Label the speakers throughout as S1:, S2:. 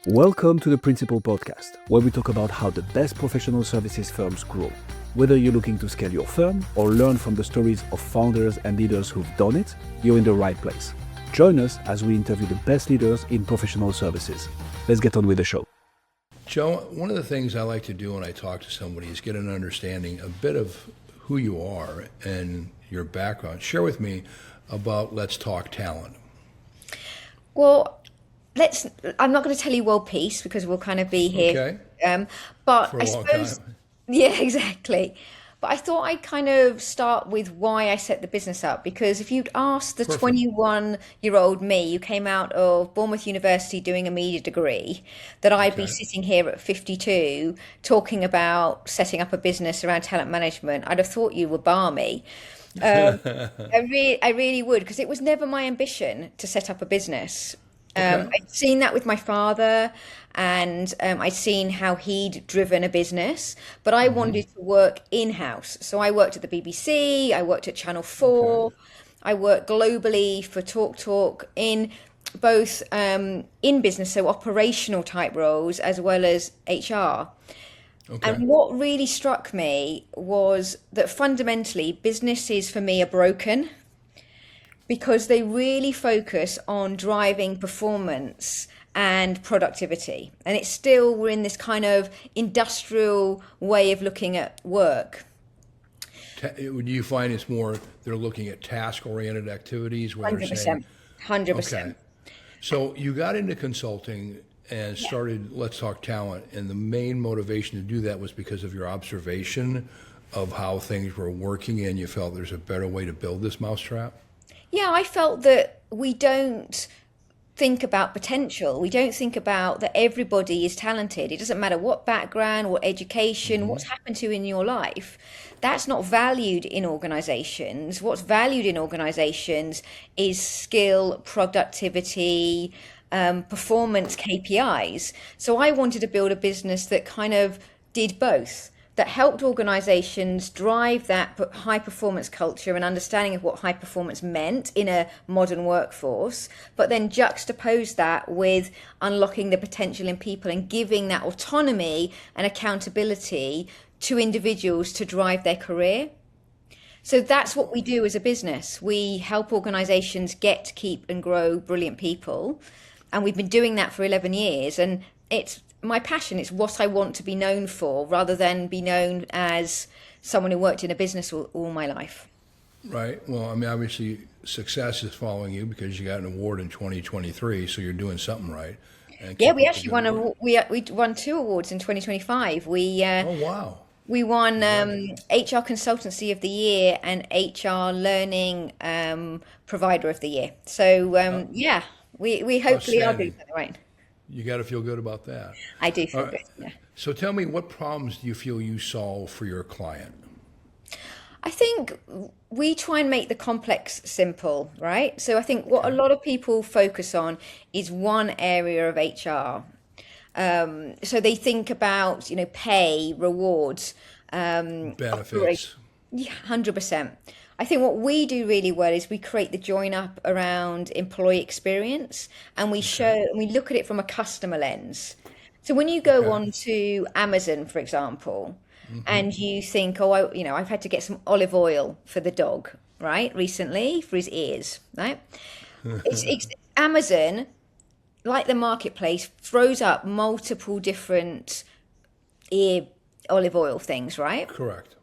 S1: Welcome to the Principal Podcast, where we talk about how the best professional services firms grow. Whether you're looking to scale your firm or learn from the stories of founders and leaders who've done it, you're in the right place. Join us as we interview the best leaders in professional services. Let's get on with the show.
S2: Joe, one of the things I like to do when I talk to somebody is get an understanding, a bit of who you are and your background. Share with me about Let's Talk Talent.
S3: Well, I'm not going to tell you world peace because we'll kind of be here.
S2: Okay.
S3: But
S2: For a
S3: I
S2: long
S3: suppose,
S2: time.
S3: yeah, exactly. But I thought I'd kind of start with why I set the business up, because if you'd asked the
S2: Perfect.
S3: 21-year-old me who came out of Bournemouth University doing a media degree, that I'd be
S2: Okay.
S3: sitting here at 52 talking about setting up a business around talent management, I'd have thought you were balmy. I really would, because it was never my ambition to set up a business.
S2: Okay.
S3: I'd seen that with my father, and I'd seen how he'd driven a business, but I wanted to work in-house. So I worked at the BBC, I worked at Channel 4, I worked globally for Talk in both in business, so operational type roles, as well as HR.
S2: Okay.
S3: And what really struck me was that fundamentally businesses for me are broken because they really focus on driving performance and productivity. And it's still, we're in this kind of industrial way of looking at work.
S2: Would you find it's more they're looking at task-oriented activities where they're saying,
S3: 100%.
S2: okay. So you got into consulting and started Let's Talk Talent, and the main motivation to do that was because of your observation of how things were working and you felt there's a better way to build this mousetrap?
S3: Yeah, I felt that we don't think about potential. We don't think about that everybody is talented. It doesn't matter what background, what education, what's happened to you in your life. That's not valued in organizations. What's valued in organizations is skill, productivity, performance KPIs. So I wanted to build a business that kind of did both, that helped organizations drive that high performance culture and understanding of what high performance meant in a modern workforce, but then juxtapose that with unlocking the potential in people and giving that autonomy and accountability to individuals to drive their career. So that's what we do as a business. We help organizations get, keep and grow brilliant people. And we've been doing that for 11 years. And it's my passion. It's what I want to be known for, rather than be known as someone who worked in a business all my life.
S2: Right. Well, I mean, obviously success is following you because you got an award in 2023, so you're doing something right. And
S3: Yeah,
S2: keep
S3: we
S2: up the
S3: actually
S2: good
S3: won
S2: work.
S3: we won 2 awards in 2025.
S2: Oh, wow.
S3: We won HR Consultancy of the Year and HR Learning Provider of the Year. So yeah, we hopefully are doing
S2: Outstanding.
S3: something right.
S2: You got to feel good about that.
S3: I do feel
S2: All right.
S3: good. Yeah.
S2: So tell me, what problems do you feel you solve for your client?
S3: I think we try and make the complex simple, right? So I think what a lot of people focus on is one area of HR. So they think about, pay, rewards,
S2: Benefits.
S3: yeah, 100%. I think what we do really well is we create the join up around employee experience, and we look at it from a customer lens. So when you go
S2: Okay.
S3: on to Amazon, for example, and you think, oh, I've had to get some olive oil for the dog, right, recently for his ears, right? It's Amazon, like the marketplace, throws up multiple different ear olive oil things, right?
S2: Correct.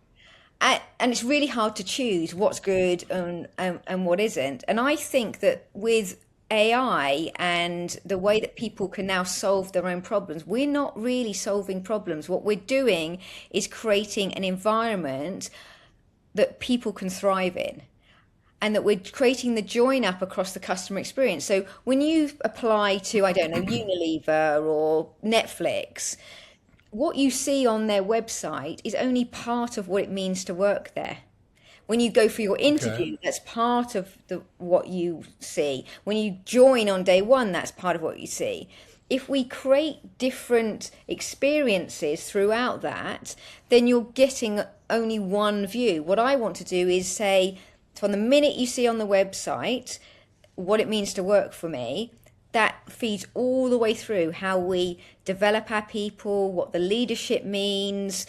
S3: And it's really hard to choose what's good and what isn't. And I think that with AI and the way that people can now solve their own problems, we're not really solving problems. What we're doing is creating an environment that people can thrive in, and that we're creating the join up across the customer experience. So when you apply to, I don't know, Unilever or Netflix, what you see on their website is only part of what it means to work there. When you go for your interview, that's part of what you see. When you join on day one, that's part of what you see. If we create different experiences throughout that, then you're getting only one view. What I want to do is say, from the minute you see on the website what it means to work for me, that feeds all the way through how we develop our people, what the leadership means,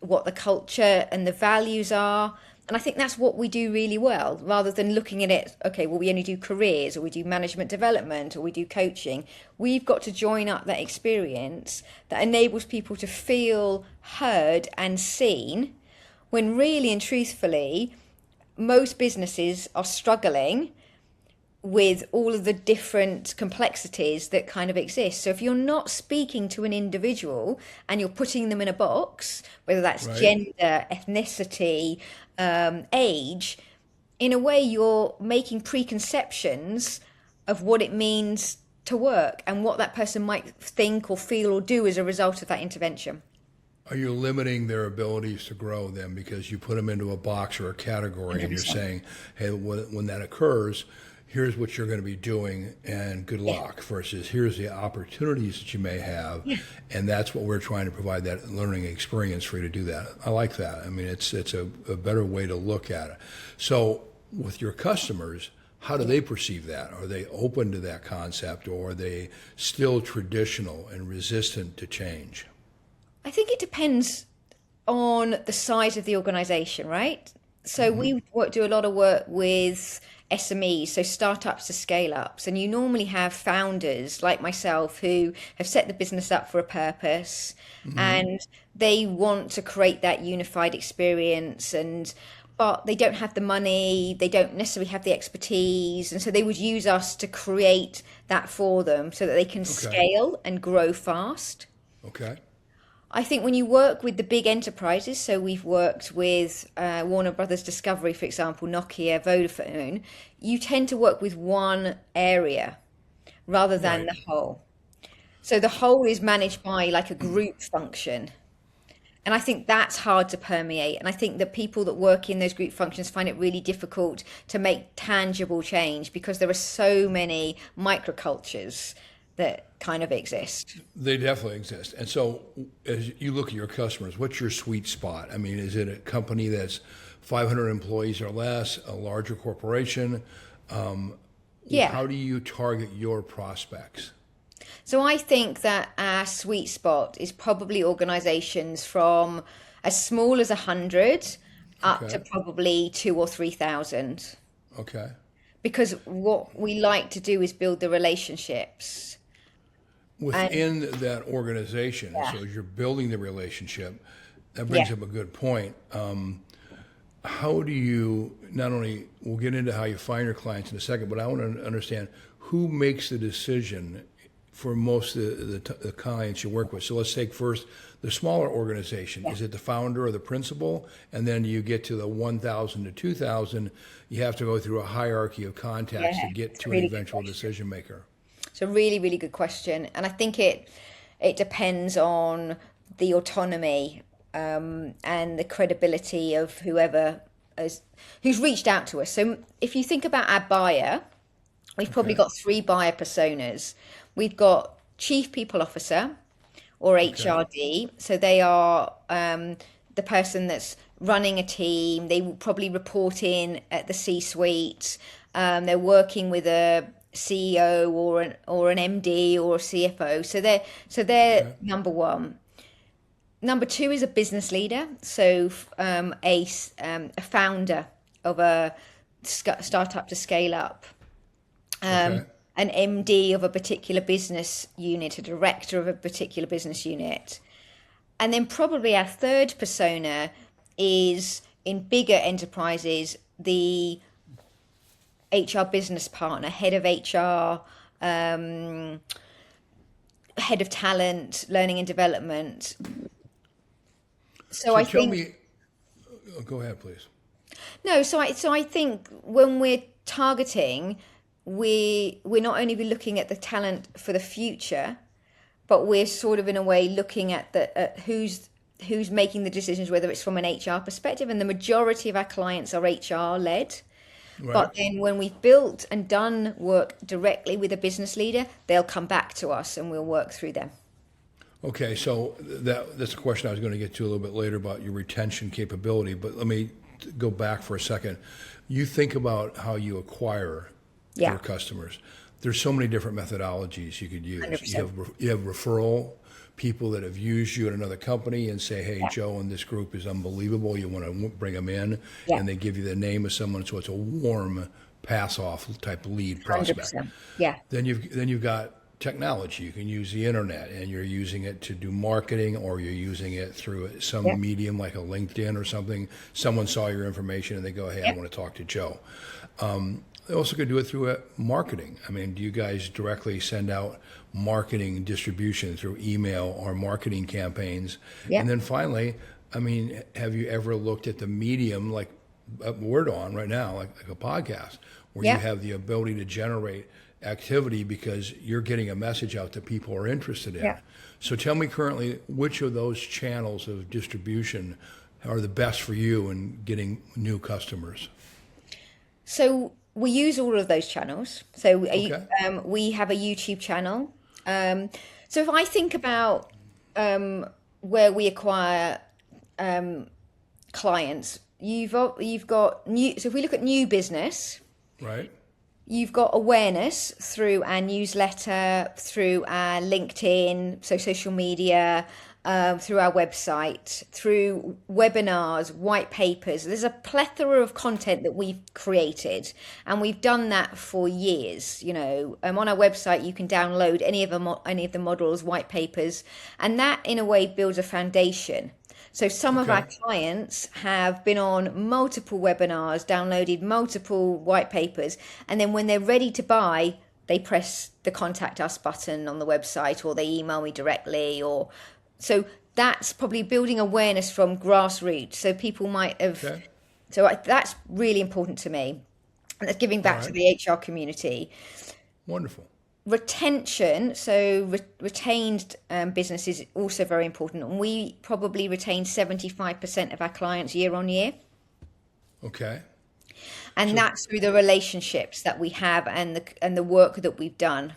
S3: what the culture and the values are. And I think that's what we do really well, rather than looking at it, okay, well, we only do careers, or we do management development, or we do coaching. We've got to join up that experience that enables people to feel heard and seen, when really and truthfully, most businesses are struggling with all of the different complexities that kind of exist. So if you're not speaking to an individual and you're putting them in a box, whether that's gender, ethnicity, age, in a way you're making preconceptions of what it means to work and what that person might think or feel or do as a result of that intervention.
S2: Are you limiting their abilities to grow then because you put them into a box or a category 100%. And you're saying, hey, when that occurs, here's what you're going to be doing and good luck, versus here's the opportunities that you may have. And that's what we're trying to provide, that learning experience for you to do that. I like that. I mean, it's a better way to look at it. So with your customers, how do they perceive that? Are they open to that concept, or are they still traditional and resistant to change?
S3: I think it depends on the size of the organization, right? So we do a lot of work with SMEs, so startups to scale ups, and you normally have founders like myself who have set the business up for a purpose, and they want to create that unified experience, but they don't have the money, they don't necessarily have the expertise, and so they would use us to create that for them so that they can scale and grow fast.
S2: Okay.
S3: I think when you work with the big enterprises, so we've worked with Warner Brothers Discovery, for example, Nokia, Vodafone, you tend to work with one area rather than the whole. So the whole is managed by like a group function. And I think that's hard to permeate. And I think that people that work in those group functions find it really difficult to make tangible change because there are so many microcultures that kind of exist.
S2: They definitely exist. And so as you look at your customers, what's your sweet spot? I mean, is it a company that's 500 employees or less, a larger corporation? How do you target your prospects?
S3: So I think that our sweet spot is probably organizations from as small as 100 up to probably 2,000 or 3,000.
S2: Okay.
S3: Because what we like to do is build the relationships
S2: within that organization. So as you're building the relationship, that brings up a good point. How do you, not only, we'll get into how you find your clients in a second, but I want to understand who makes the decision for most of the clients you work with. So let's take first the smaller organization. Is it the founder or the principal? And then you get to the 1,000 to 2,000, you have to go through a hierarchy of contacts to get to an eventual decision maker.
S3: It's a really, really good question. And I think it depends on the autonomy and the credibility of who's reached out to us. So if you think about our buyer, we've probably got 3 buyer personas. We've got Chief People Officer or HRD. So they are the person that's running a team. They will probably report in at the C-suite. They're working with a CEO or an MD or a CFO. So they're number one. Number 2 is a business leader. So a founder of a startup to scale up. An MD of a particular business unit, a director of a particular business unit. And then probably our 3rd persona is, in bigger enterprises, the HR business partner, head of HR, head of talent, learning and development. So I think.
S2: Go ahead, please.
S3: No, so I think when we're targeting, we're not only looking at the talent for the future, but we're sort of in a way looking at who's making the decisions, whether it's from an HR perspective, and the majority of our clients are HR led. Right. But then when we've built and done work directly with a business leader, they'll come back to us and we'll work through them.
S2: Okay, so that's a question I was going to get to a little bit later about your retention capability, but let me go back for a second. You think about how you acquire your customers. there's so many different methodologies you could use.
S3: 100%.
S2: You have referral people that have used you at another company and say, hey,
S3: Yeah.
S2: Joe and this group is unbelievable. You want to bring them in,
S3: Yeah.
S2: and they give you the name of someone, so it's a warm pass-off type lead prospect.
S3: 100%. Yeah.
S2: Then you've got technology. You can use the internet, and you're using it to do marketing, or you're using it through some
S3: Yeah.
S2: medium like a LinkedIn or something. Someone saw your information and they go, hey, I
S3: Yeah.
S2: want to talk to Joe. They also could do it through marketing. I mean, do you guys directly send out marketing distribution through email or marketing campaigns?
S3: Yeah.
S2: And then finally, I mean, have you ever looked at the medium like we're on right now, like a podcast, where
S3: Yeah.
S2: you have the ability to generate activity because you're getting a message out that people are interested in?
S3: Yeah.
S2: So tell me currently, which of those channels of distribution are the best for you in getting new customers?
S3: So we use all of those channels. So
S2: Okay.
S3: we have a YouTube channel. So if I think about where we acquire clients, you've got new. So if we look at new business,
S2: Right?
S3: you've got awareness through our newsletter, through our LinkedIn, so social media, through our website, through webinars, white papers. There's a plethora of content that we've created, and we've done that for years. You know, on our website, you can download any of the models, white papers, and that in a way builds a foundation. So some of our
S2: Okay.
S3: clients have been on multiple webinars, downloaded multiple white papers, and then when they're ready to buy, they press the contact us button on the website, or they email me directly, or so that's probably building awareness from grassroots. So people might have,
S2: Okay.
S3: that's really important to me. And that's giving
S2: All
S3: back to
S2: right.
S3: the HR community.
S2: Wonderful.
S3: Retention, so retained business is also very important, and we probably retain 75% of our clients year on year,
S2: Okay.
S3: and that's through the relationships that we have and the work that we've done.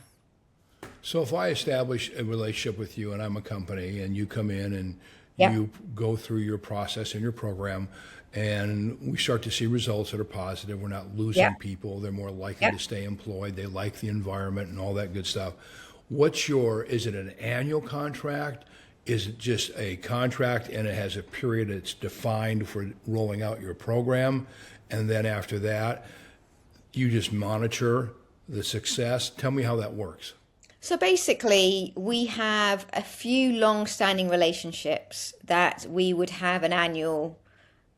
S2: So if I establish a relationship with you and I'm a company and you come in and
S3: Yeah.
S2: you go through your process and your program and we start to see results that are positive, we're not losing
S3: Yeah.
S2: people, they're more likely
S3: Yeah.
S2: to stay employed, they like the environment and all that good stuff. Is it an annual contract? Is it just a contract and it has a period that's defined for rolling out your program? And then after that, you just monitor the success? Tell me how that works.
S3: So basically, we have a few long-standing relationships that we would have an annual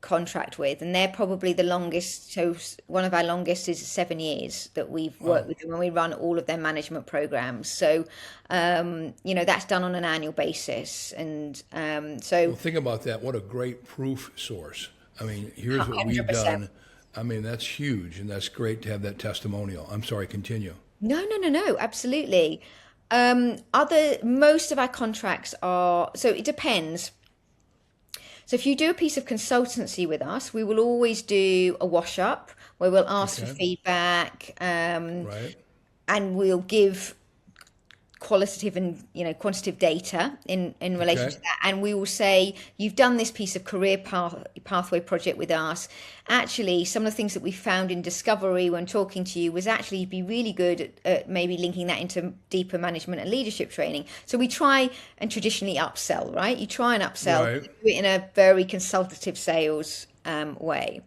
S3: contract with, and they're probably the longest. So one of our longest is 7 years that we've worked with them when we run all of their management programs. So, that's done on an annual basis, and
S2: Well, think about that. What a great proof source. I mean, here's what we've
S3: 100%.
S2: done. I mean, that's huge, and that's great to have that testimonial. I'm sorry, continue.
S3: No, absolutely. Most of our contracts are, so it depends. So if you do a piece of consultancy with us, we will always do a wash up where we'll ask for
S2: Okay.
S3: feedback,
S2: Right?
S3: and we'll give qualitative and quantitative data in relation
S2: Okay.
S3: to that, and we will say you've done this piece of pathway project with us. Actually, some of the things that we found in discovery when talking to you was actually you'd be really good at maybe linking that into deeper management and leadership training. So we try and traditionally upsell, right? You try and upsell,
S2: Right.
S3: do it in a very consultative sales way.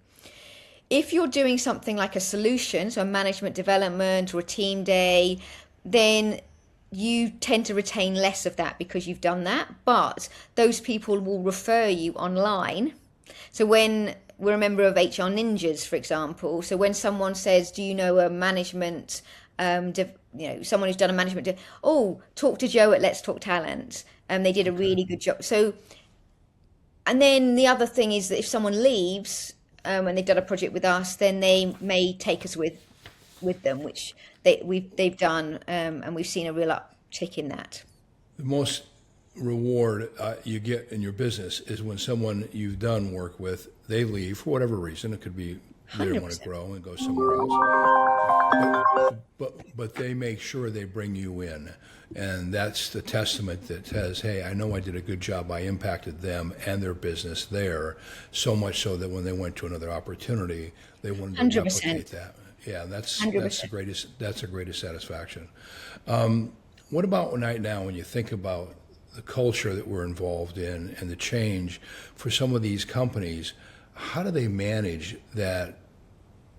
S3: If you're doing something like a solution, so a management development or a team day, then you tend to retain less of that because you've done that, but those people will refer you online. So when we're a member of HR Ninjas, for example, so when someone says, do you know a management, someone who's done a management, talk to Joe at Let's Talk Talent, and they did a really good job. So, and then the other thing is that if someone leaves and they've done a project with us, then they may take us with them, which they've done, and we've seen a real uptick in that.
S2: The most reward you get in your business is when someone you've done work with, they leave for whatever reason. It could be they don't want to
S3: 100%.
S2: grow and go somewhere else. But they make sure they bring you in. And that's the testament that says, hey, I know I did a good job. I impacted them and their business there, so much so that when they went to another opportunity, they wanted to
S3: 100%.
S2: replicate that. Yeah, that's
S3: 100%.
S2: the greatest satisfaction. What about right now when you think about the culture that we're involved in and the change for some of these companies? How do they manage that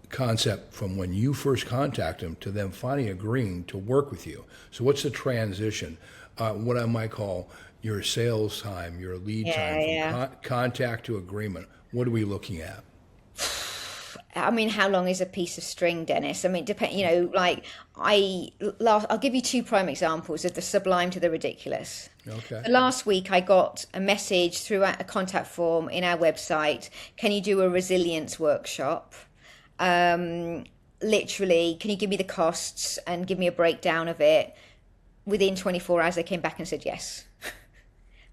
S2: concept from when you first contact them to them finally agreeing to work with you? So what's the transition? What I might call your sales time, your lead
S3: Yeah,
S2: time from
S3: yeah.
S2: contact to agreement. What are we looking at?
S3: I mean, how long is a piece of string, Dennis? I mean, depend. You know, like I'll give you two prime examples of the sublime to the ridiculous.
S2: Okay.
S3: So last week, I got a message through a contact form in our website. Can you do a resilience workshop? Literally, can you give me the costs and give me a breakdown of it? Within 24 hours, they came back and said yes.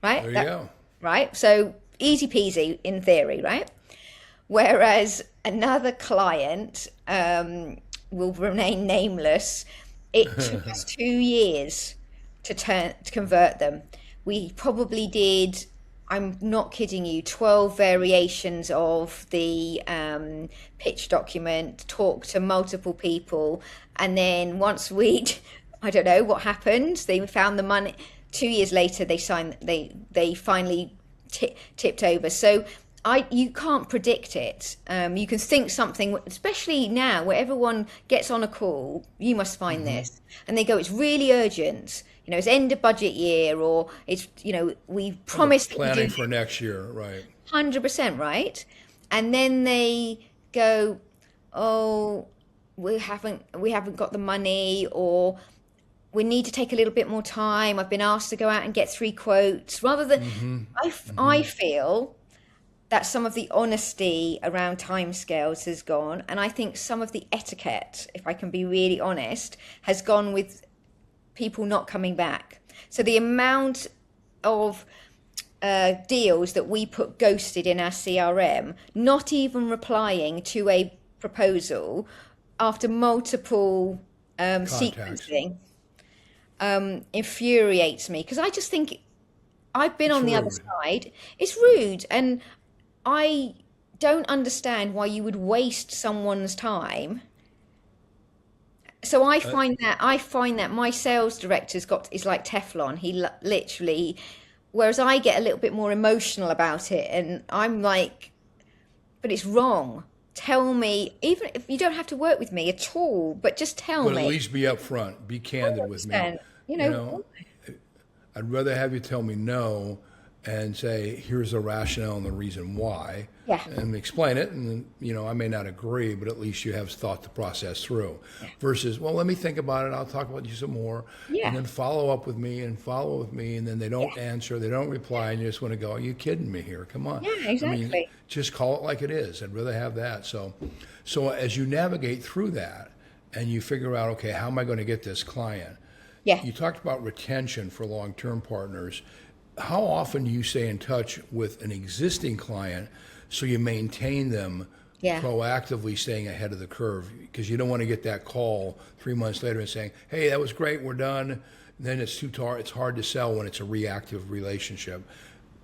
S3: Right?
S2: There you go.
S3: Right? So easy peasy in theory, right? Whereas another client will remain nameless. It took us 2 years to convert them. We probably did, I'm not kidding you, 12 variations of the pitch document, talked to multiple people, and then once we'd, I don't know what happened, they found the money. 2 years later, they signed. They finally tipped over. So you can't predict it. You can think something, especially now where everyone gets on a call. You must find this, and they go, "It's really urgent. You know, it's end of budget year, or it's we promised that we
S2: Planning
S3: do
S2: for next year, right?
S3: 100% right." And then they go, "Oh, we haven't got the money," or we need to take a little bit more time. I've been asked to go out and get 3 quotes. Rather than, I feel that some of the honesty around timescales has gone, and I think some of the etiquette, if I can be really honest, has gone with people not coming back. So the amount of deals that we put ghosted in our CRM, not even replying to a proposal after multiple sequencing, infuriates me, because I just think I've been
S2: It's
S3: on the other
S2: rude.
S3: side. It's rude, and I don't understand why you would waste someone's time. So I find that my sales director's is like Teflon. He literally, whereas I get a little bit more emotional about it, and I'm like, but it's wrong. Tell me, even if you don't have to work with me at all, but just tell
S2: But at
S3: me.
S2: least be upfront, be candid with me.
S3: 100%. You
S2: You
S3: know,
S2: know, I'd rather have you tell me no and say, here's the rationale and the reason why,
S3: yeah,
S2: and explain it. And, I may not agree, but at least you have thought the process through versus, well, let me think about it. I'll talk about you some more.
S3: yeah,
S2: And then follow up with me and follow with me. And then they don't answer, they don't reply. And you just want to go, are you kidding me here? Come on.
S3: yeah,
S2: I mean,
S3: exactly.
S2: just call it like it is. I'd rather have that. So as you navigate through that and you figure out, okay, how am I going to get this client?
S3: Yeah.
S2: You talked about retention for long-term partners. How often do you stay in touch with an existing client so you maintain them
S3: Yeah.
S2: proactively staying ahead of the curve? Because you don't want to get that call 3 months later and saying, hey, that was great, we're done. Then it's hard to sell when it's a reactive relationship.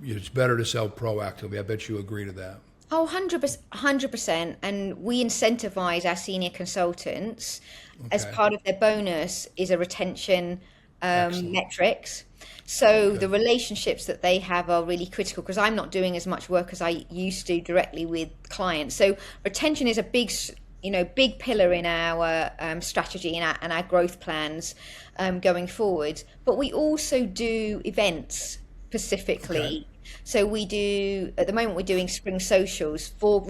S2: It's better to sell proactively. I bet you agree to that.
S3: Oh, 100%. And we incentivize our senior consultants as
S2: Okay.
S3: part of their bonus is a retention
S2: Excellent.
S3: metrics. So the relationships that they have are really critical, because I'm not doing as much work as I used to directly with clients. So retention is a big pillar in our strategy and our growth plans going forward. But we also do events specifically.
S2: Okay.
S3: So we do, at the moment, we're doing spring socials for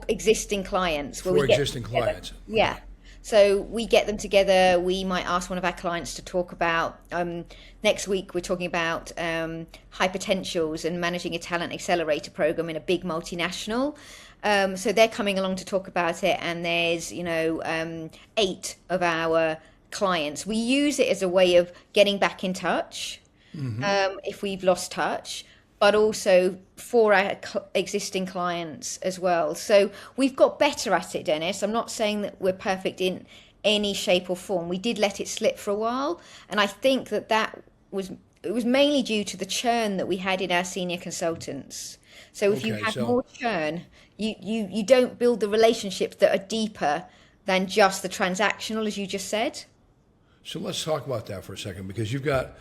S3: existing clients. Where
S2: For
S3: we get
S2: existing
S3: them together.
S2: clients.
S3: Yeah. So we get them together. We might ask one of our clients to talk about, next week we're talking about high potentials and managing a talent accelerator program in a big multinational. So they're coming along to talk about it, and there's 8 of our clients. We use it as a way of getting back in touch if we've lost touch, but also for our existing clients as well. So we've got better at it, Dennis. I'm not saying that we're perfect in any shape or form. We did let it slip for a while, and I think that was mainly due to the churn that we had in our senior consultants. So if you
S2: Okay,
S3: have
S2: so
S3: more churn, you don't build the relationships that are deeper than just the transactional, as you just said.
S2: So let's talk about that for a second, because you've got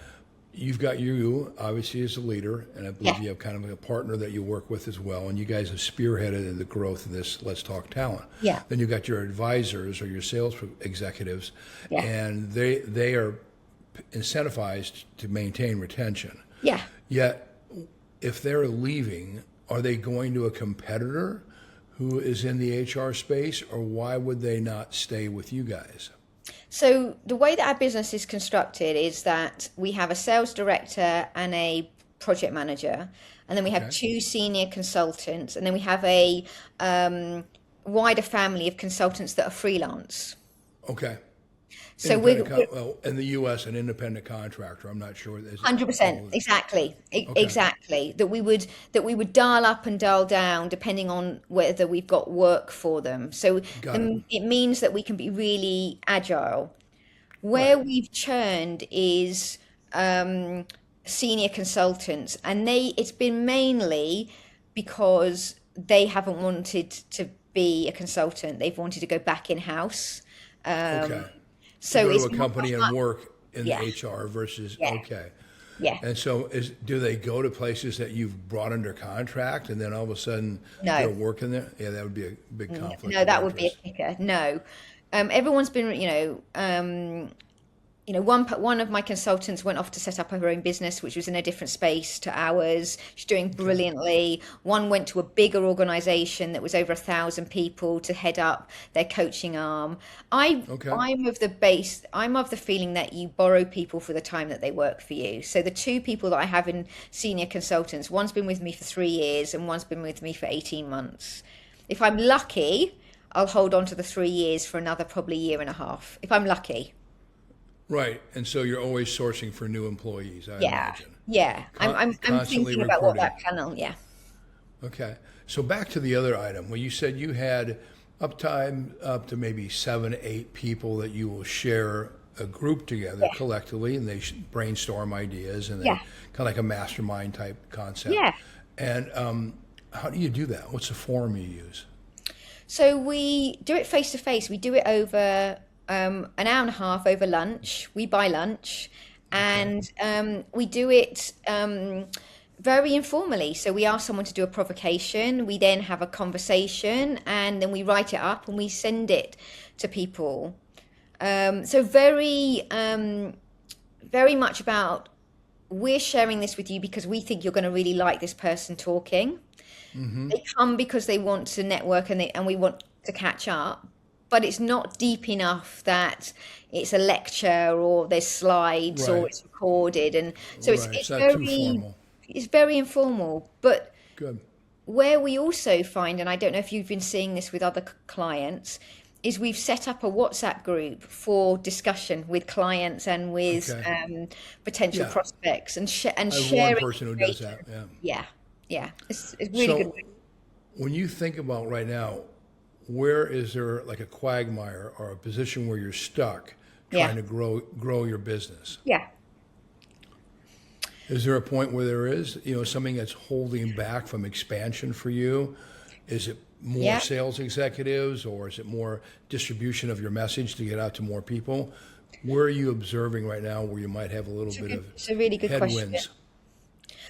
S2: you obviously as a leader, and I believe
S3: Yeah.
S2: you have kind of a partner that you work with as well, and you guys have spearheaded the growth of this Let's Talk Talent.
S3: Yeah.
S2: Then you've got your advisors or your sales executives,
S3: Yeah.
S2: and they are incentivized to maintain retention.
S3: Yeah.
S2: Yet, if they're leaving, are they going to a competitor who is in the HR space, or why would they not stay with you guys?
S3: So the way that our business is constructed is that we have a sales director and a project manager, and then we have
S2: Okay.
S3: two senior consultants, and then we have a wider family of consultants that are freelance.
S2: Okay.
S3: So we're
S2: Well, in the U.S., an independent contractor. I'm not sure.
S3: 100% exactly, exactly, that we would dial up and dial down depending on whether we've got work for them. So
S2: Got it.
S3: it means that we can be really agile. Where we've churned is senior consultants, and it's been mainly because they haven't wanted to be a consultant. They've wanted to go back in house.
S2: Okay.
S3: So
S2: Go
S3: it's
S2: to a company and work in the
S3: Yeah.
S2: HR versus
S3: Yeah.
S2: okay.
S3: yeah.
S2: And so, do they go to places that you've brought under contract, and then all of a sudden
S3: No.
S2: they're working there? Yeah, that would be a big conflict.
S3: No,
S2: of
S3: that would be a
S2: interest.
S3: kicker. No, everyone's been, one of my consultants went off to set up her own business, which was in a different space to ours. She's doing brilliantly. One went to a bigger organization that was over 1,000 people to head up their coaching arm.
S2: Okay.
S3: I'm of the feeling that you borrow people for the time that they work for you. So the two people that I have in senior consultants, one's been with me for 3 years and one's been with me for 18 months. If I'm lucky, I'll hold on to the 3 years for another probably year and a half, if I'm lucky.
S2: Right, and so you're always sourcing for new employees, I
S3: Yeah,
S2: imagine.
S3: yeah. I'm
S2: Constantly
S3: thinking about what
S2: recruiting.
S3: that panel. Yeah,
S2: Okay, so back to the other item, where you said you had uptime up to maybe 7, 8 people that you will share a group together collectively, and they brainstorm ideas, and then
S3: Yeah.
S2: kind of like a mastermind type concept.
S3: yeah.
S2: And how do you do that? What's the form you use?
S3: So we do it face to face. We do it over an hour and a half over lunch. We buy lunch, and we do it very informally. So we ask someone to do a provocation. We then have a conversation, and then we write it up and we send it to people. So very much about, we're sharing this with you because we think you're going to really like this person talking. They come because they want to network, and we want to catch up. But it's not deep enough that it's a lecture or there's slides or
S2: Right.
S3: it's recorded, and so
S2: Right,
S3: it's
S2: not too
S3: very
S2: formal.
S3: it's very informal. But
S2: Good.
S3: where we also find, and I don't know if you've been seeing this with other clients, is we've set up a WhatsApp group for discussion with clients and with
S2: Okay.
S3: potential
S2: Yeah.
S3: prospects, and
S2: I have one
S3: sharing
S2: person who does
S3: information.
S2: that, yeah.
S3: Yeah, it's really
S2: So,
S3: good.
S2: when you think about right now, where is there like a quagmire or a position where you're stuck
S3: Yeah.
S2: trying to grow your business?
S3: Yeah.
S2: Is there a point where there is, something that's holding back from expansion for you? Is it more
S3: Yeah.
S2: sales executives, or is it more distribution of your message to get out to more people? Where are you observing right now where you might have a little bit of
S3: It's a really good question.
S2: headwinds?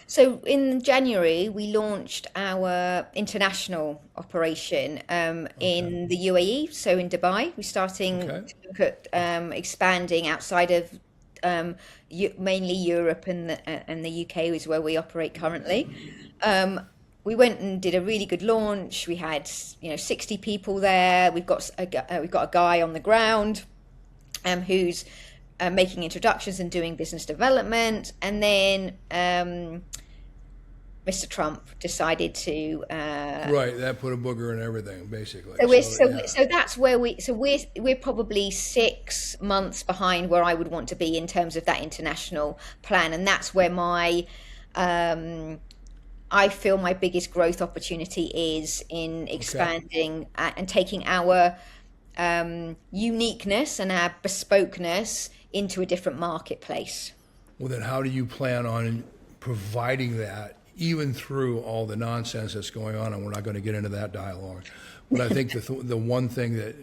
S3: So in January, we launched our international operation in the UAE, so in Dubai. We're starting
S2: Okay.
S3: to look at expanding outside of mainly Europe and the UK is where we operate currently. We went and did a really good launch. We had 60 people there. We've got a guy on the ground who's making introductions and doing business development, and then Mr. Trump decided to.
S2: Right, that put a booger in everything, basically.
S3: So
S2: Yeah.
S3: so that's where we're probably 6 months behind where I would want to be in terms of that international plan, and that's where I feel my biggest growth opportunity is in expanding and taking our uniqueness and our bespokeness into a different marketplace.
S2: Well, then how do you plan on providing that even through all the nonsense that's going on, and we're not going to get into that dialogue. But I think the one thing that,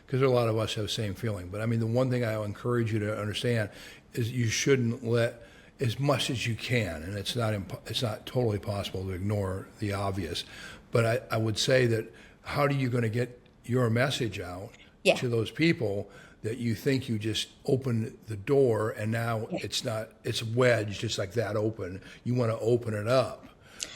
S2: because a lot of us have the same feeling, but I mean, the one thing I encourage you to understand is you shouldn't let, as much as you can, and it's not totally possible to ignore the obvious, but I would say that how are you going to get your message out to those people that you think you just opened the door and now it's wedged just like that open. You want to open it up.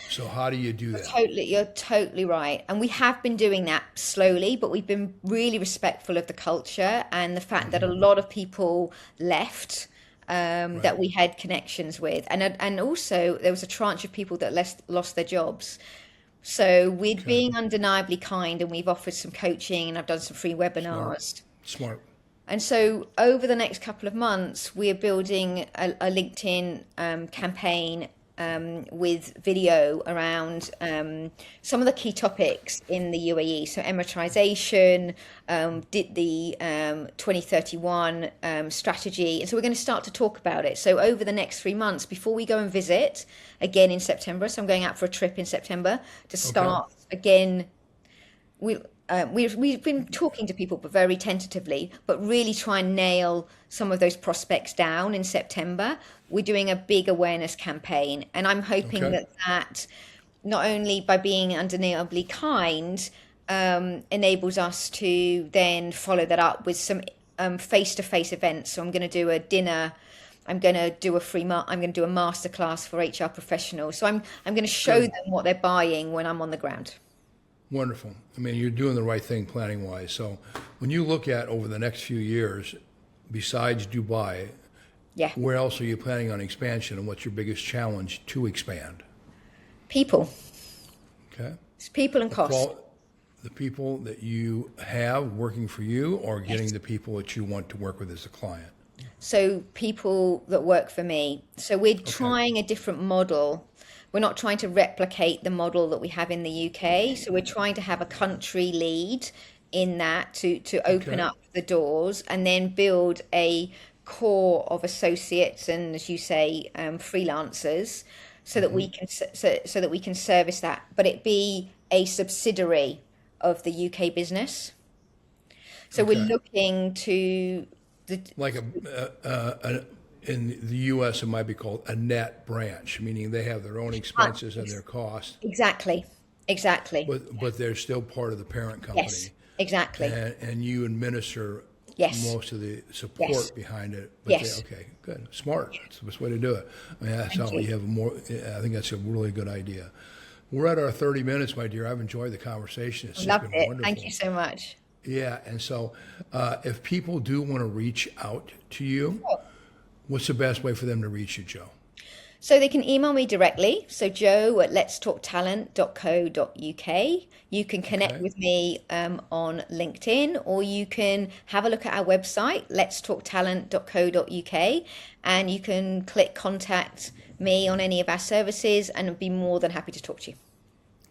S2: So how do you do that?
S3: You're totally right. And we have been doing that slowly, but we've been really respectful of the culture and the fact that a lot of people left that we had connections with. And also there was a tranche of people that lost their jobs. So we're being undeniably kind, and we've offered some coaching, and I've done some free webinars.
S2: Smart.
S3: And so over the next couple of months, we're building a LinkedIn campaign with video around some of the key topics in the UAE. So emiratization, did the 2031 strategy. And so we're going to start to talk about it. So over the next 3 months, before we go and visit again in September, so I'm going out for a trip in September to start again. We've been talking to people, but very tentatively, but really try and nail some of those prospects down in September. We're doing a big awareness campaign, and I'm hoping that not only by being undeniably kind enables us to then follow that up with some face-to-face events. So I'm going to do a dinner. I'm going to do I'm going to do a masterclass for HR professionals. So I'm going to show them what they're buying when I'm on the ground.
S2: Wonderful. I mean, you're doing the right thing planning-wise. So when you look at over the next few years, besides Dubai, where else are you planning on expansion, and what's your biggest challenge to expand?
S3: People.
S2: Okay.
S3: It's people and cost.
S2: The people that you have working for you, or getting the people that you want to work with as a client?
S3: So people that work for me. So we're trying a different model. We're not trying to replicate the model that we have in the UK. So we're trying to have a country lead in that to open up the doors, and then build a core of associates and, as you say, freelancers, so that we can so that we can service that, but it be a subsidiary of the UK business. So we're looking to in the U.S., it might be called a net branch, meaning they have their own expenses and their costs. Exactly.
S2: But they're still part of the parent company.
S3: Yes, exactly.
S2: And you administer most of the support behind it. But okay, good. Smart. That's the best way to do it. I mean, that's how you have I think that's a really good idea. We're at our 30 minutes, my dear. I've enjoyed the conversation. It's
S3: Loved
S2: been
S3: it.
S2: wonderful.
S3: Thank you so much.
S2: Yeah, and so if people do want to reach out to you, what's the best way for them to reach you, Joe?
S3: So they can email me directly. So joe@letstalktalent.co.uk. You can connect with me on LinkedIn, or you can have a look at our website, letstalktalent.co.uk, and you can click contact me on any of our services, and I'd be more than happy to talk to you.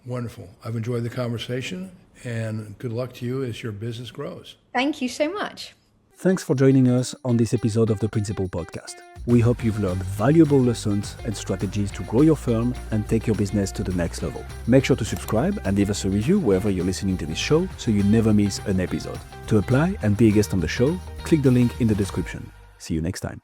S2: Wonderful. I've enjoyed the conversation, and good luck to you as your business grows.
S3: Thank you so much.
S1: Thanks for joining us on this episode of the Principal Podcast. We hope you've learned valuable lessons and strategies to grow your firm and take your business to the next level. Make sure to subscribe and leave us a review wherever you're listening to this show so you never miss an episode. To apply and be a guest on the show, click the link in the description. See you next time.